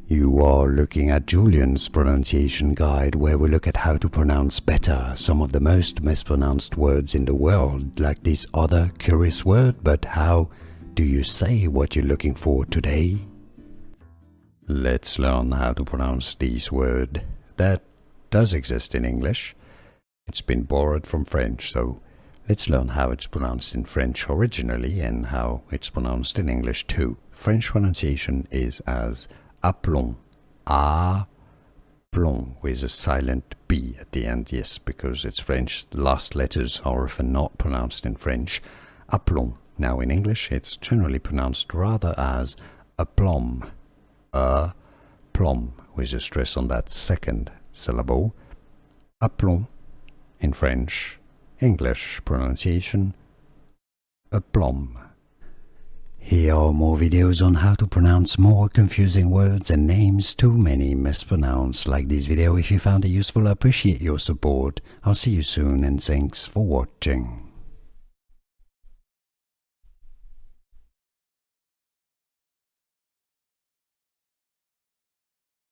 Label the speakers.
Speaker 1: You are looking at Julian's pronunciation guide, where we look at how to pronounce better some of the most mispronounced words in the world, like this other curious word. But how do you say what you're looking for today? Let's learn how to pronounce this word that does exist in English. It's been borrowed from French, so let's learn how it's pronounced in French originally and how it's pronounced in English too. French pronunciation is as aplomb, aplomb, with a silent B at the end, yes, because it's French. The last letters are often not pronounced in French. Aplomb. Now in English it's generally pronounced rather as aplomb, aplomb, with a stress on that second syllable. Aplomb in French. English pronunciation, aplomb. Here are more videos on how to pronounce more confusing words and names too many mispronounced. Like this video if you found it useful. I appreciate your support. I'll see you soon and thanks for watching.